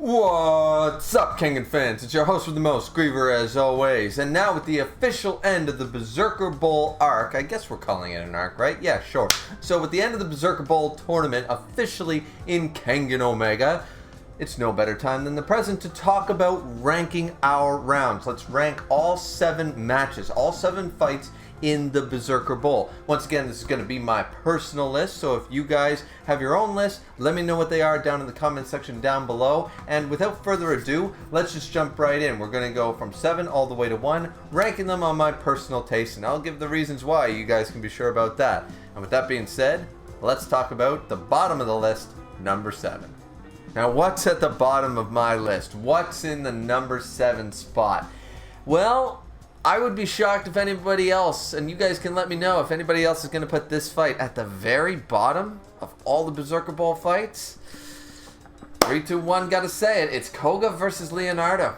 What's up, Kengan fans? It's your host with the most, Griever, as always. And now with the official end of the Berserker Bowl arc, I guess we're calling it an arc, right? Yeah, sure. So with the end of the Berserker Bowl tournament officially in Kengan Omega, it's no better time than the present to talk about ranking our rounds. Let's rank all 7 matches, all 7 fights in the Berserker Bowl. Once again, this is going to be my personal list, so if you guys have your own list, let me know what they are down in the comment section down below. And without further ado, let's just jump right in. We're going to go from 7 all the way to 1, ranking them on my personal taste, and I'll give the reasons why. You guys can be sure about that. And with that being said, let's talk about the bottom of the list, number 7. Now, what's at the bottom of my list? What's in the number 7 spot? Well, I would be shocked if anybody else, and you guys can let me know if anybody else is going to put this fight at the very bottom of all the Berserker Bowl fights. 3, 2, 1, gotta say it. It's Koga versus Leonardo.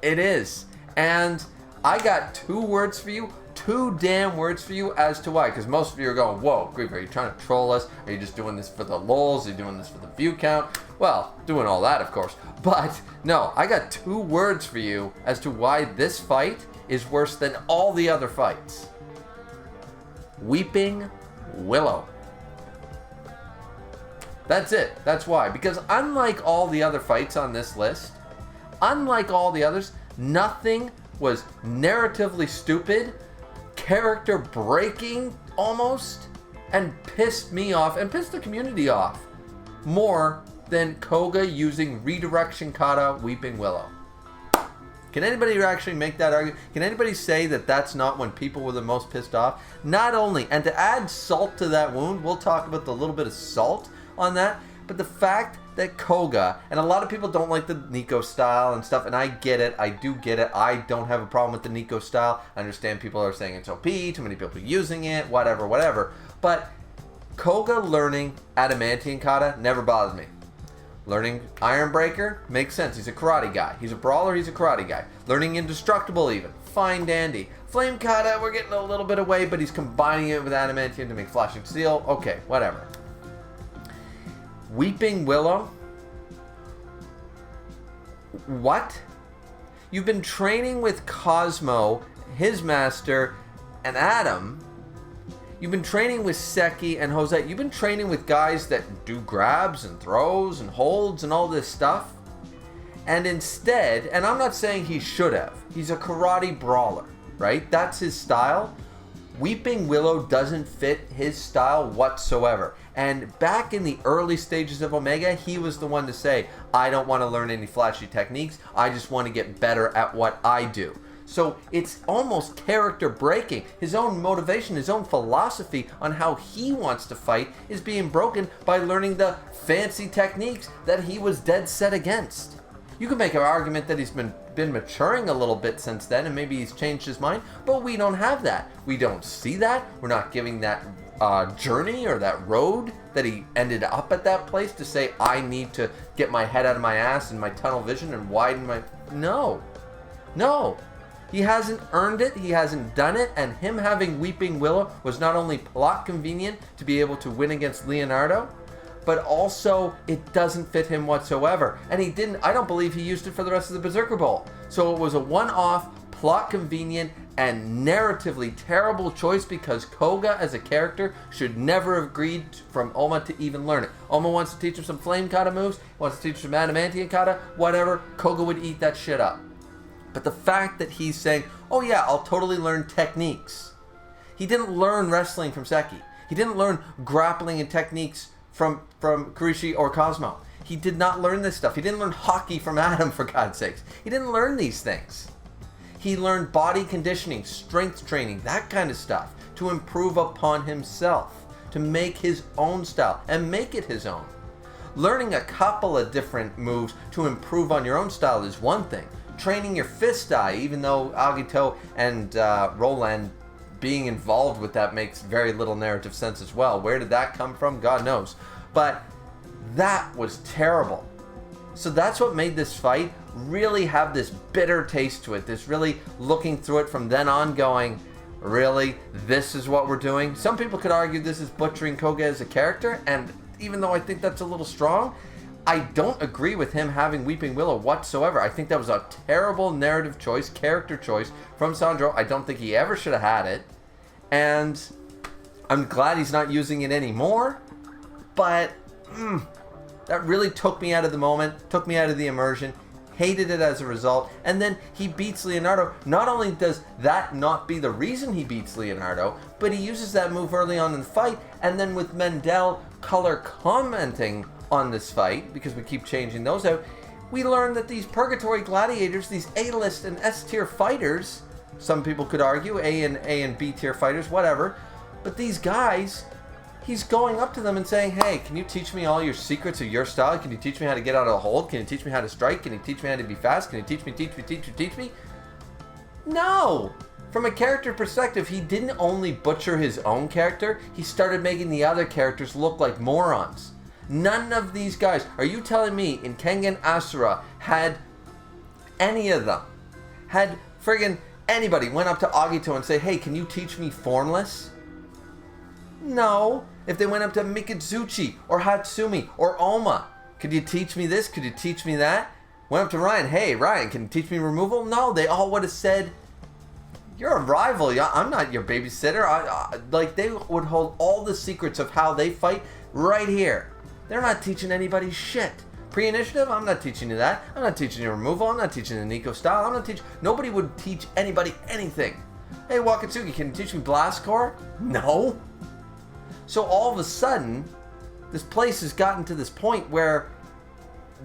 It is. And I got 2 words for you. 2 damn words for you as to why. Because most of you are going, whoa, Griever, are you trying to troll us? Are you just doing this for the lulz? Are you doing this for the view count? Well, doing all that, of course. But no, I got 2 words for you as to why this fight is worse than all the other fights. Weeping Willow. That's it. That's why. Because unlike all the other fights on this list, unlike all the others, nothing was narratively stupid, character breaking almost, and pissed me off and pissed the community off more than Koga using redirection kata Weeping Willow. Can anybody actually make that argument? Can anybody say that that's not when people were the most pissed off? Not only, and to add salt to that wound, we'll talk about the little bit of salt on that, but the fact that Koga, and a lot of people don't like the Nico style and stuff, and I get it, I do get it, I don't have a problem with the Nico style. I understand people are saying it's OP, too many people using it, whatever, but Koga learning Adamantium kata never bothered me. Learning Iron Breaker makes sense. He's a karate guy. He's a brawler. He's a karate guy. Learning Indestructible even. Fine dandy. Flame Kata, we're getting a little bit away, but he's combining it with Adamantium to make Flashing Steel. Okay, whatever. Weeping Willow? What? You've been training with Cosmo, his master, and Adam. You've been training with Seki and Jose. You've been training with guys that do grabs and throws and holds and all this stuff. And instead, and I'm not saying he should have, he's a karate brawler, right? That's his style. Weeping Willow doesn't fit his style whatsoever. And back in the early stages of Omega, he was the one to say, I don't want to learn any flashy techniques. I just want to get better at what I do. So it's almost character breaking. His own motivation, his own philosophy on how he wants to fight is being broken by learning the fancy techniques that he was dead set against. You could make an argument that he's been maturing a little bit since then and maybe he's changed his mind, but we don't have that. We don't see that. We're not giving that journey or that road that he ended up at that place to say, I need to get my head out of my ass and my tunnel vision and widen my... No. He hasn't earned it, he hasn't done it, and him having Weeping Willow was not only plot convenient to be able to win against Leonardo, but also it doesn't fit him whatsoever. And he didn't, I don't believe he used it for the rest of the Berserker Bowl. So it was a one-off, plot convenient, and narratively terrible choice because Koga as a character should never have agreed from Oma to even learn it. Oma wants to teach him some Flame Kata moves, wants to teach him Adamantium Kata, whatever, Koga would eat that shit up. But the fact that he's saying, oh yeah, I'll totally learn techniques. He didn't learn wrestling from Seki. He didn't learn grappling and techniques from Kurishi or Cosmo. He did not learn this stuff. He didn't learn hockey from Adam, for God's sakes. He didn't learn these things. He learned body conditioning, strength training, that kind of stuff to improve upon himself, to make his own style and make it his own. Learning a couple of different moves to improve on your own style is one thing. Training your fist eye, even though Agito and Roland being involved with that makes very little narrative sense as well. Where did that come from? God knows. But that was terrible. So that's what made this fight really have this bitter taste to it. This really looking through it from then on going, really? This is what we're doing? Some people could argue this is butchering Koga as a character, and even though I think that's a little strong, I don't agree with him having Weeping Willow whatsoever. I think that was a terrible narrative choice, character choice from Sandro. I don't think he ever should have had it. And I'm glad he's not using it anymore. But that really took me out of the moment, took me out of the immersion. Hated it as a result. And then he beats Leonardo. Not only does that not be the reason he beats Leonardo, but he uses that move early on in the fight. And then with Mendel color commenting on this fight, because we keep changing those out, we learn that these Purgatory Gladiators, these A-list and S-tier fighters, some people could argue A and B tier fighters, whatever, but these guys, he's going up to them and saying, hey, can you teach me all your secrets of your style? Can you teach me how to get out of the hold? Can you teach me how to strike? Can you teach me how to be fast? Can you teach me? No! From a character perspective, he didn't only butcher his own character, he started making the other characters look like morons. None of these guys, are you telling me in Kengan Asura had any of them, had friggin' anybody went up to Agito and say, hey, can you teach me Formless? No. If they went up to Mikitsuchi or Hatsumi or Oma, could you teach me this? Could you teach me that? Went up to Ryan, hey, Ryan, can you teach me removal? No, they all would have said, you're a rival. I'm not your babysitter. Like, they would hold all the secrets of how they fight right here. They're not teaching anybody shit. Pre-initiative, I'm not teaching you that. I'm not teaching you removal. I'm not teaching the Nico style. I'm not teaching... Nobody would teach anybody anything. Hey, Wakatsuki, can you teach me Blast Core? No. So all of a sudden, this place has gotten to this point where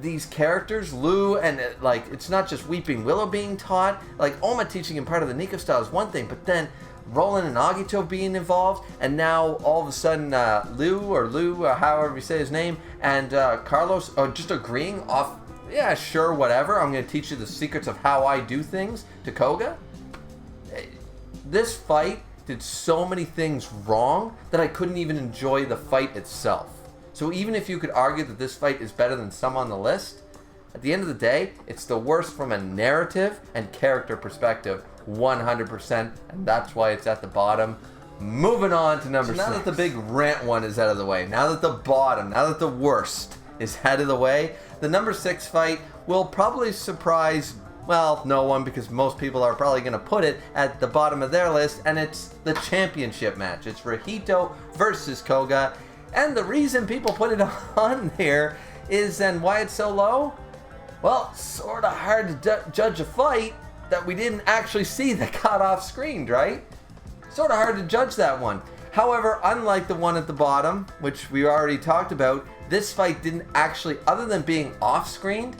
these characters, Lou, and like, it's not just Weeping Willow being taught. Like, Oma teaching him part of the Nico style is one thing, but then Roland and Agito being involved, and now all of a sudden Lou, however you say his name, and Carlos are just agreeing off, yeah, sure, whatever, I'm going to teach you the secrets of how I do things to Koga. This fight did so many things wrong that I couldn't even enjoy the fight itself. So even if you could argue that this fight is better than some on the list, at the end of the day, it's the worst from a narrative and character perspective, 100%, and that's why it's at the bottom. Moving on to number 6. Now that the big rant one is out of the way, now that the bottom, now that the worst is out of the way, the number 6 fight will probably surprise, well, no one, because most people are probably going to put it at the bottom of their list, and it's the championship match. It's Rahito versus Koga, and the reason people put it on there is, and why it's so low? Well, sort of hard to judge a fight that we didn't actually see that got off screen, right? Sort of hard to judge that one. However, unlike the one at the bottom, which we already talked about, this fight didn't actually, other than being off-screened,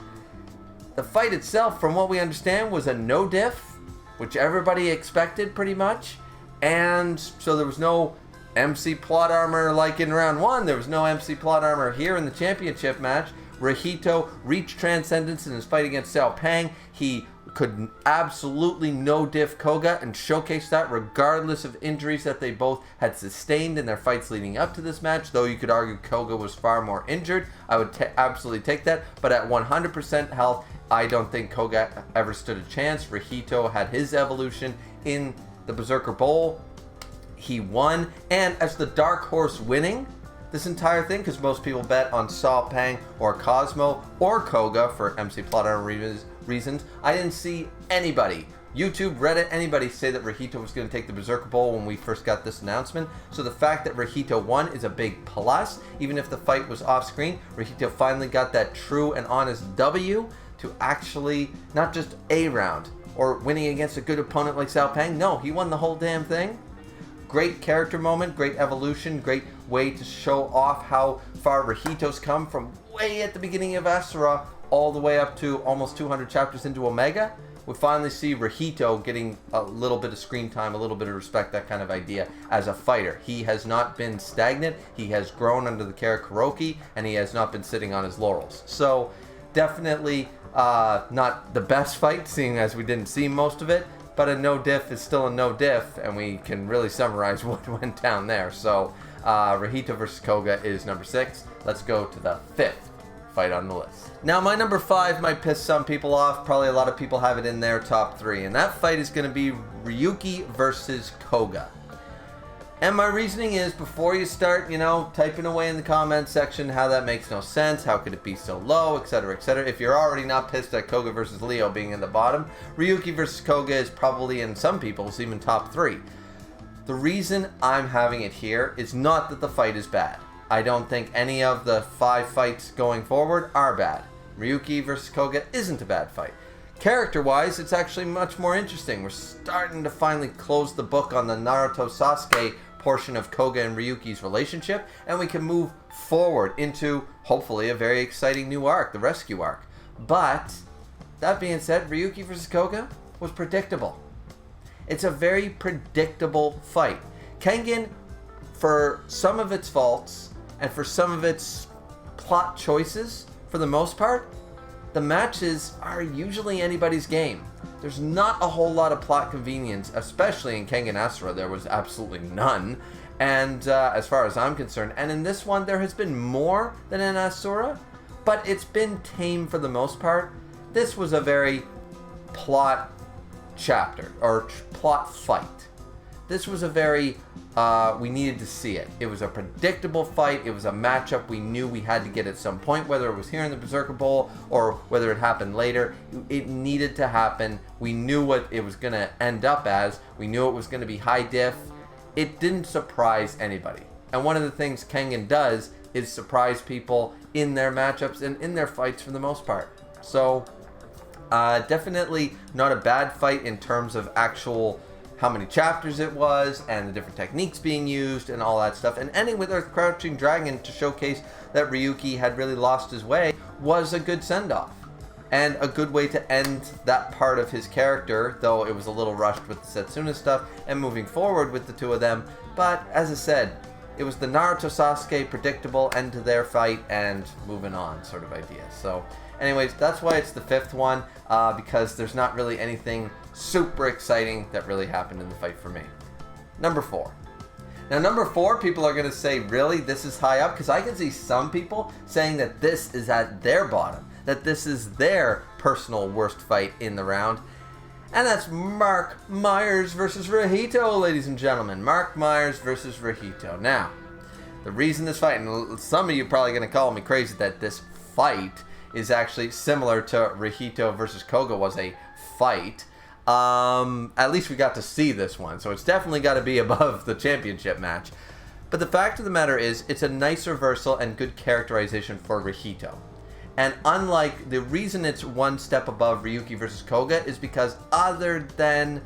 the fight itself, from what we understand, was a no diff, which everybody expected pretty much. And so there was no MC plot armor like in round 1. There was no MC plot armor here in the championship match. Rahito reached transcendence in his fight against Xiao Pang. He could absolutely no diff Koga and showcase that regardless of injuries that they both had sustained in their fights leading up to this match, though you could argue Koga was far more injured. I would absolutely take that, but at 100% health, I don't think Koga ever stood a chance. Rahito had his evolution in the Berserker Bowl. He won, and as the dark horse winning this entire thing, because most people bet on Xiao Pang or Cosmo or Koga for MC plot armor reasons, I didn't see anybody, YouTube, Reddit, anybody say that Rahito was going to take the Berserker Bowl when we first got this announcement. So the fact that Rahito won is a big plus. Even if the fight was off screen, Rahito finally got that true and honest W to actually not just a round or winning against a good opponent like Xiao Pang. No, he won the whole damn thing. Great character moment, great evolution, great way to show off how far Rahito's come from way at the beginning of Asura all the way up to almost 200 chapters into Omega. We finally see Rahito getting a little bit of screen time, a little bit of respect, that kind of idea as a fighter. He has not been stagnant, he has grown under the care of Kuroki, and he has not been sitting on his laurels. So definitely not the best fight, seeing as we didn't see most of it, but a no diff is still a no diff, and we can really summarize what went down there. So Rahito versus Koga is number 6. Let's go to the 5th fight on the list. Now my number 5 might piss some people off. Probably a lot of people have it in their top 3, and that fight is going to be Ryuki versus Koga. And my reasoning is, before you start, typing away in the comments section how that makes no sense, how could it be so low, etc., etc. If you're already not pissed at Koga versus Leo being in the bottom, Ryuki versus Koga is probably, in some people's, even top 3. The reason I'm having it here is not that the fight is bad. I don't think any of the 5 fights going forward are bad. Ryuki versus Koga isn't a bad fight. Character-wise, it's actually much more interesting. We're starting to finally close the book on the Naruto-Sasuke portion of Koga and Ryuki's relationship, and we can move forward into, hopefully, a very exciting new arc, the rescue arc. But, that being said, Ryuki versus Koga was predictable. It's a very predictable fight. Kengan, for some of its faults, and for some of its plot choices, for the most part, the matches are usually anybody's game. There's not a whole lot of plot convenience, especially in Kengan Asura. There was absolutely none. And as far as I'm concerned, and in this one, there has been more than in Asura, but it's been tame for the most part. This was a very plot chapter, or plot fight. This was a very, we needed to see it. It was a predictable fight. It was a matchup we knew we had to get at some point, whether it was here in the Berserker Bowl or whether it happened later. It needed to happen. We knew what it was going to end up as. We knew it was going to be high diff. It didn't surprise anybody. And one of the things Kengan does is surprise people in their matchups and in their fights for the most part. So, definitely not a bad fight in terms of actual how many chapters it was, and the different techniques being used, and all that stuff. And ending with Earth Crouching Dragon to showcase that Ryuki had really lost his way was a good send-off. And a good way to end that part of his character, though it was a little rushed with the Setsuna stuff, and moving forward with the two of them. But, as I said, it was the Naruto-Sasuke predictable end to their fight, and moving on sort of idea. So, anyways, that's why it's the 5th one, because there's not really anything super exciting that really happened in the fight for me. Number 4. Now, number 4, people are going to say, really, this is high up? Because I can see some people saying that this is at their bottom, that this is their personal worst fight in the round. And that's Mark Myers versus Rahito, ladies and gentlemen. Mark Myers versus Rahito. Now, the reason this fight, and some of you are probably going to call me crazy that this fight is actually similar to Rahito versus Koga was a fight. At least we got to see this one, so it's definitely got to be above the championship match. But the fact of the matter is, it's a nice reversal and good characterization for Rahito. And unlike, the reason it's one step above Ryuki versus Koga is because other than,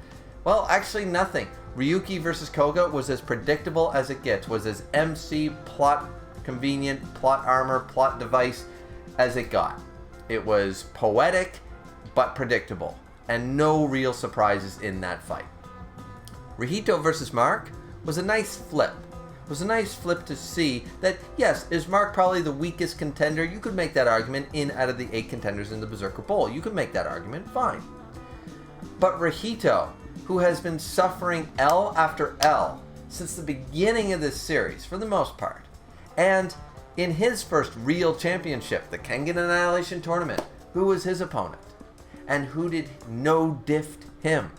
well, actually nothing. Ryuki versus Koga was as predictable as it gets, was as MC, plot convenient, plot armor, plot device as it got. It was poetic, but predictable, and no real surprises in that fight. Rahito versus Mark was a nice flip. It was a nice flip to see that, yes, is Mark probably the weakest contender? You could make that argument out of the 8 contenders in the Berserker Bowl. You could make that argument, fine. But Rahito, who has been suffering L after L since the beginning of this series, for the most part, and in his first real championship, the Kengan Annihilation Tournament, who was his opponent? And who did no-diffed him?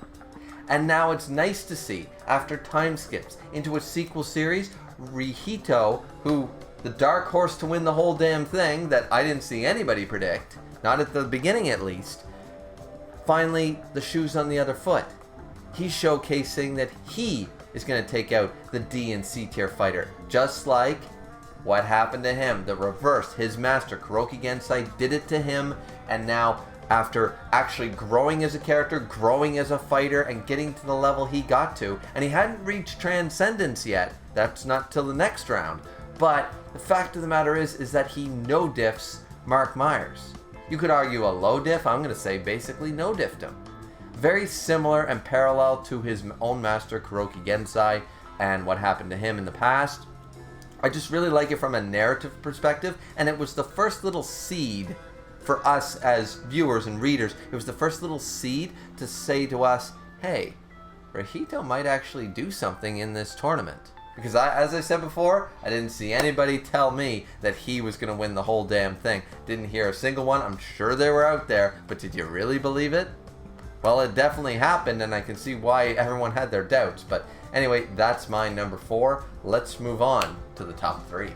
And now it's nice to see, after time skips into a sequel series, Rahito, who, the dark horse to win the whole damn thing that I didn't see anybody predict, not at the beginning at least, finally, the shoe's on the other foot. He's showcasing that he is going to take out the D and C tier fighter, just like what happened to him, the reverse. His master, Kuroki Gensai, did it to him, and now, after actually growing as a character, growing as a fighter, and getting to the level he got to, and he hadn't reached Transcendence yet, that's not till the next round, but the fact of the matter is that he no-diffs Mark Myers. You could argue a low diff, I'm going to say basically no-diffed him. Very similar and parallel to his own master, Kuroki Gensai, and what happened to him in the past. I just really like it from a narrative perspective, and it was the first little seed for us as viewers and readers. It was the first little seed to say to us, hey, Rahito might actually do something in this tournament. Because as I said before, I didn't see anybody tell me that he was going to win the whole damn thing. Didn't hear a single one. I'm sure they were out there, but did you really believe it? Well, it definitely happened, and I can see why everyone had their doubts. But anyway, that's my number 4. Let's move on to the top 3.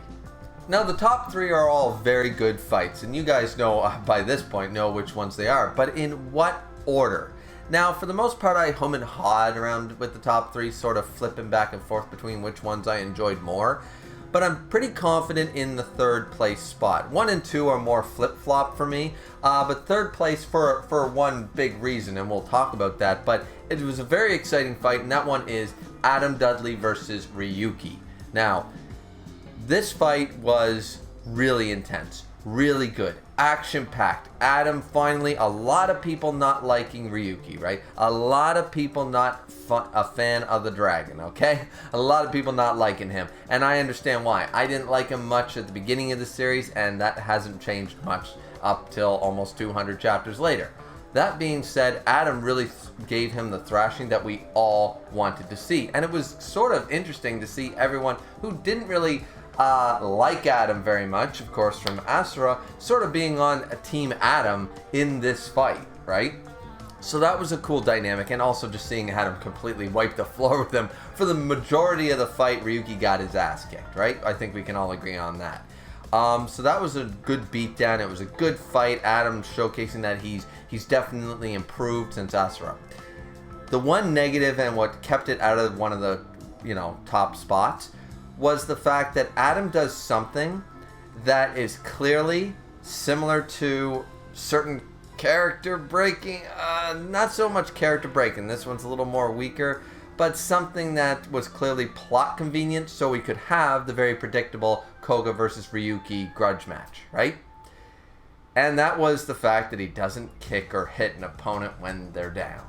Now, the top 3 are all very good fights, and you guys know, by this point, know which ones they are. But in what order? Now, for the most part, I hum and hawed around with the top 3, sort of flipping back and forth between which ones I enjoyed more. But I'm pretty confident in the 3rd place spot. 1 and 2 are more flip-flop for me, but 3rd place for one big reason, and we'll talk about that. But it was a very exciting fight, and that one is Adam Dudley versus Ryuki. Now, this fight was really intense, really good, action-packed. Adam finally, a lot of people not liking Ryuki, right? A lot of people not a fan of the dragon, okay? A lot of people not liking him, and I understand why. I didn't like him much at the beginning of the series, and that hasn't changed much up till almost 200 chapters later. That being said, Adam really gave him the thrashing that we all wanted to see, and it was sort of interesting to see everyone who didn't really like Adam very much, of course, from Asura, sort of being on a team Adam in this fight, right? So that was a cool dynamic, and also just seeing Adam completely wipe the floor with him. For the majority of the fight, Ryuki got his ass kicked, right? I think we can all agree on that. So that was a good beatdown. It was a good fight. Adam showcasing that he's definitely improved since Asura. The one negative, and what kept it out of one of the, top spots, was the fact that Adam does something that is clearly similar to certain character breaking, not so much character breaking, this one's a little more weaker, but something that was clearly plot convenient so we could have the very predictable Koga versus Ryuki grudge match, right? And that was the fact that he doesn't kick or hit an opponent when they're down.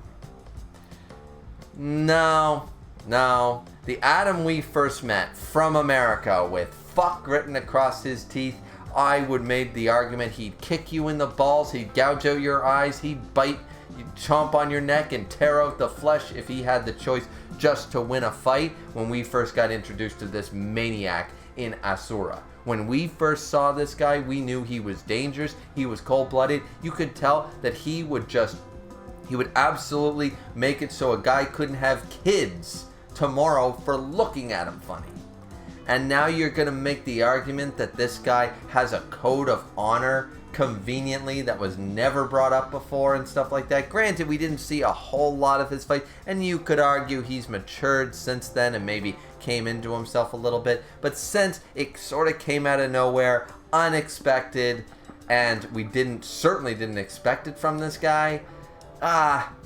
No. The Adam we first met from America with fuck written across his teeth, I would make the argument he'd kick you in the balls, he'd gouge out your eyes, he'd bite, he'd chomp on your neck and tear out the flesh if he had the choice just to win a fight when we first got introduced to this maniac in Asura. When we first saw this guy, we knew he was dangerous, he was cold-blooded. You could tell that he would absolutely make it so a guy couldn't have kids tomorrow for looking at him funny. And now you're going to make the argument that this guy has a code of honor conveniently that was never brought up before and stuff like that. Granted, we didn't see a whole lot of his fight, and you could argue he's matured since then and maybe came into himself a little bit. But since it sort of came out of nowhere, unexpected, and we certainly didn't expect it from this guy,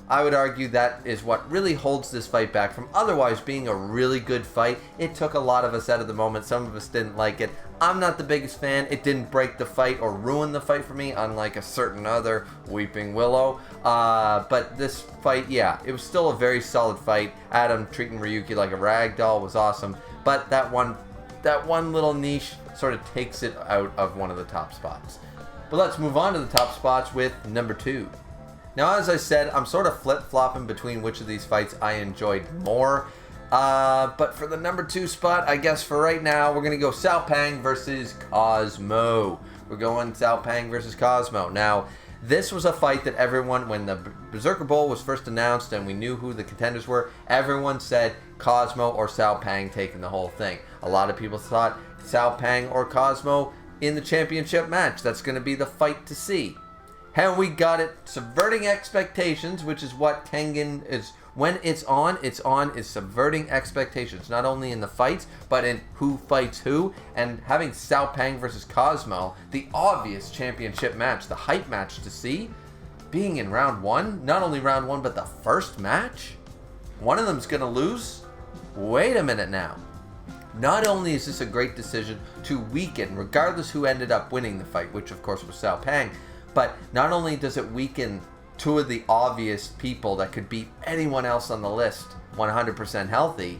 I would argue that is what really holds this fight back from otherwise being a really good fight. It took a lot of us out of the moment. Some of us didn't like it. I'm not the biggest fan. It didn't break the fight or ruin the fight for me, unlike a certain other Weeping Willow. But this fight, yeah, it was still a very solid fight. Adam treating Ryuki like a rag doll was awesome. But that one little niche sort of takes it out of one of the top spots. But let's move on to the top spots with number 2. Now, as I said, I'm sort of flip-flopping between which of these fights I enjoyed more. But for the number 2 spot, I guess for right now, we're going to go Cao Pang versus Cosmo. We're going Cao Pang versus Cosmo. Now, this was a fight that everyone, when the Berserker Bowl was first announced and we knew who the contenders were, everyone said Cosmo or Cao Pang taking the whole thing. A lot of people thought Cao Pang or Cosmo in the championship match. That's going to be the fight to see. And we got it, subverting expectations, which is what Kengan is. When it's on, is subverting expectations, not only in the fights, but in who fights who. And having Cao Pang versus Cosmo, the obvious championship match, the hype match to see, being in round 1, not only round 1, but the first match? One of them's going to lose? Wait a minute now. Not only is this a great decision to weaken, regardless who ended up winning the fight, which of course was Cao Pang, but not only does it weaken 2 of the obvious people that could beat anyone else on the list 100% healthy,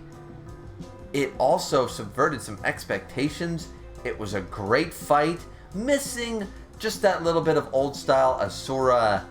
it also subverted some expectations. It was a great fight, missing just that little bit of old style Asura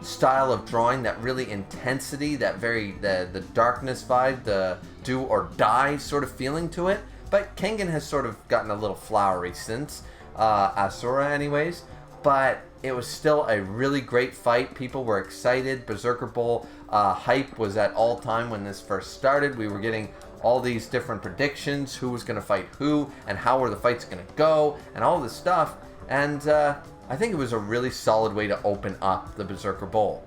style of drawing, that really intensity, that the darkness vibe, the do or die sort of feeling to it. But Kengan has sort of gotten a little flowery since Asura anyways. But it was still a really great fight. People were excited. Berserker Bowl hype was at all time when this first started. We were getting all these different predictions, who was going to fight who, and how were the fights going to go, and all this stuff. And I think it was a really solid way to open up the Berserker Bowl.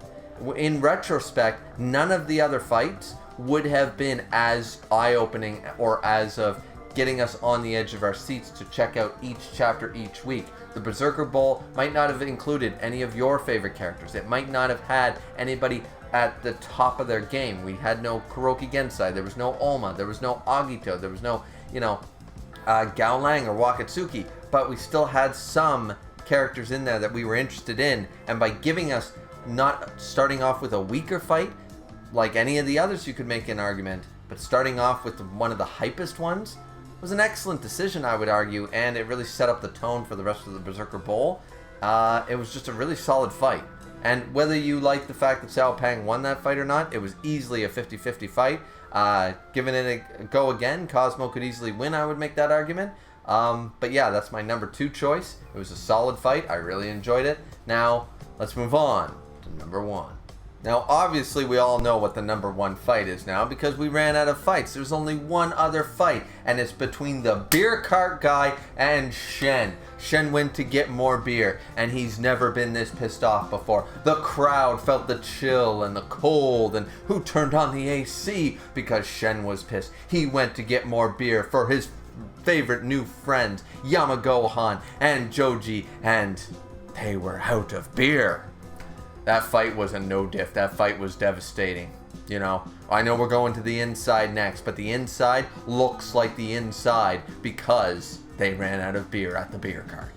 In retrospect, none of the other fights would have been as eye-opening or as of getting us on the edge of our seats to check out each chapter each week. The Berserker Bowl might not have included any of your favorite characters. It might not have had anybody at the top of their game. We had no Kuroki Gensai, there was no Oma, there was no Agito, there was no, Gao Lang or Wakatsuki, but we still had some characters in there that we were interested in, and by giving us not starting off with a weaker fight, like any of the others you could make an argument, but starting off with one of the hypest ones, was an excellent decision, I would argue, and it really set up the tone for the rest of the Berserker Bowl. It was just a really solid fight. And whether you like the fact that Cao Pang won that fight or not, it was easily a 50-50 fight. Giving it a go again, Cosmo could easily win, I would make that argument. But yeah, that's my number 2 choice. It was a solid fight. I really enjoyed it. Now, let's move on to number 1. Now, obviously, we all know what the number 1 fight is now because we ran out of fights. There's only one other fight, and it's between the beer cart guy and Shen. Shen went to get more beer, and he's never been this pissed off before. The crowd felt the chill and the cold, and who turned on the AC because Shen was pissed. He went to get more beer for his favorite new friends, Yamagohan and Joji, and they were out of beer. That fight was a no-diff. That fight was devastating. I know we're going to the inside next, but the inside looks like the inside because they ran out of beer at the beer cart.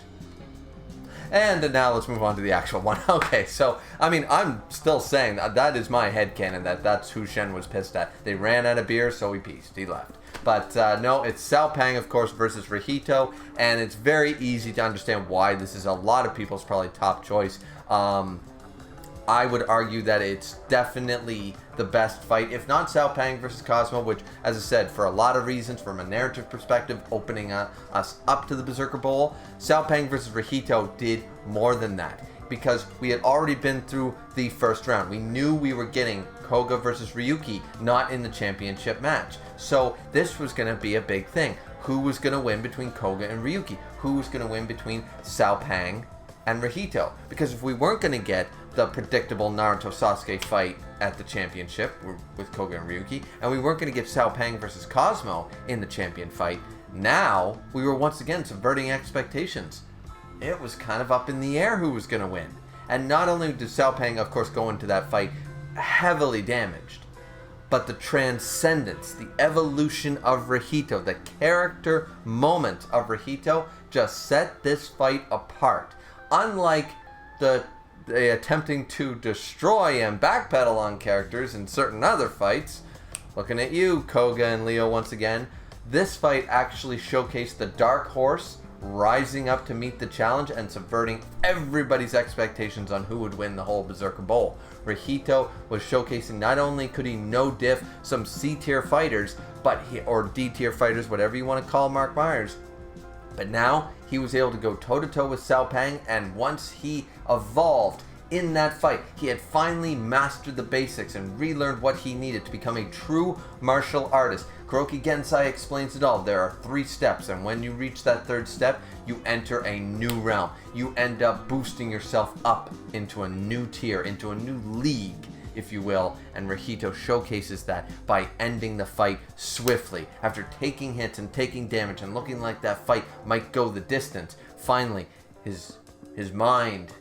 And now let's move on to the actual one. Okay, so, I'm still saying that is my headcanon, that's who Shen was pissed at. They ran out of beer, so he peaced. He left. But no, it's Cao Pang, of course, versus Rihito, and it's very easy to understand why this is a lot of people's probably top choice. I would argue that it's definitely the best fight, if not Cao Pang versus Cosmo, which, as I said, for a lot of reasons, from a narrative perspective, opening us up to the Berserker Bowl, Cao Pang versus Rihito did more than that, because we had already been through the first round. We knew we were getting Koga versus Ryuki, not in the championship match. So this was going to be a big thing. Who was going to win between Koga and Ryuki? Who was going to win between Cao Pang and Rihito? Because if we weren't going to get the predictable Naruto Sasuke fight at the championship with Koga and Ryuki, and we weren't going to get Cao Pang versus Cosmo in the champion fight, now we were once again subverting expectations. It was kind of up in the air who was going to win. And not only did Cao Pang, of course, go into that fight heavily damaged, but the transcendence, the evolution of Rihito, the character moment of Rihito just set this fight apart. Unlike the attempting to destroy and backpedal on characters in certain other fights, looking at you, Koga and Leo once again, this fight actually showcased the dark horse rising up to meet the challenge and subverting everybody's expectations on who would win the whole Berserker Bowl. Rihito was showcasing not only could he no-diff some C-tier fighters, or D-tier fighters, whatever you want to call Mark Myers, but now he was able to go toe-to-toe with Cao Pang, and once he evolved in that fight, he had finally mastered the basics and relearned what he needed to become a true martial artist. Kuroki Gensai explains it all. There are 3 steps, and when you reach that 3rd step, you enter a new realm. You end up boosting yourself up into a new tier, into a new league, if you will, and Rihito showcases that by ending the fight swiftly. After taking hits and taking damage and looking like that fight might go the distance, finally, his mind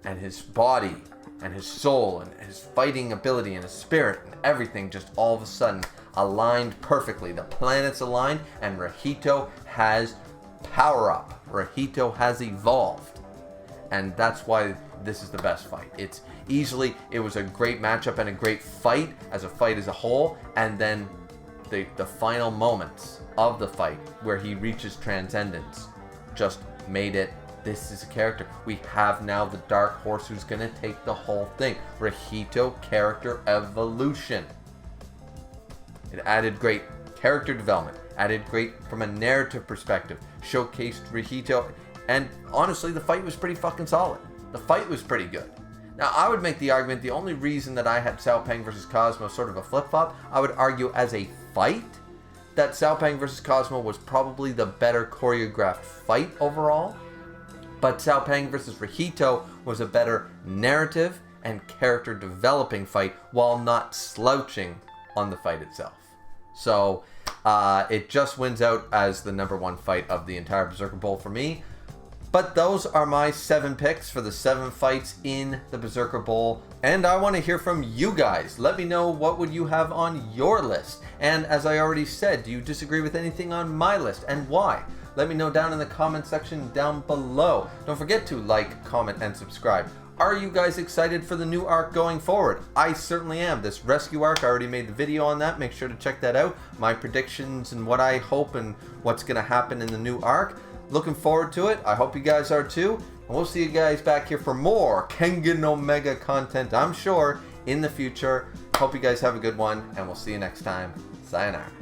and his body and his soul and his fighting ability and his spirit and everything just all of a sudden aligned perfectly. The planets aligned, and Rihito has power up. Rihito has evolved. And that's why this is the best fight. It was a great matchup and a great fight as a whole, and then the final moments of the fight where he reaches transcendence just made it. This is a character. We have now the dark horse who's going to take the whole thing. Rihito character evolution. It added great character development, added great from a narrative perspective, showcased Rihito, and honestly, the fight was pretty fucking solid. The fight was pretty good. Now, I would make the argument the only reason that I had Cao Peng versus Cosmo sort of a flip-flop, I would argue as a fight, that Cao Peng versus Cosmo was probably the better choreographed fight overall. But Cao Peng versus Rahito was a better narrative and character developing fight while not slouching on the fight itself. So it just wins out as the #1 fight of the entire Berserker Bowl for me. But those are my 7 picks for the 7 fights in the Berserker Bowl. And I want to hear from you guys. Let me know what would you have on your list. And as I already said, do you disagree with anything on my list and why? Let me know down in the comment section down below. Don't forget to like, comment, and subscribe. Are you guys excited for the new arc going forward? I certainly am. This rescue arc, I already made the video on that. Make sure to check that out. My predictions and what I hope and what's going to happen in the new arc. Looking forward to it. I hope you guys are too. And we'll see you guys back here for more Kengan Omega content, I'm sure, in the future. Hope you guys have a good one, and we'll see you next time. Sayonara.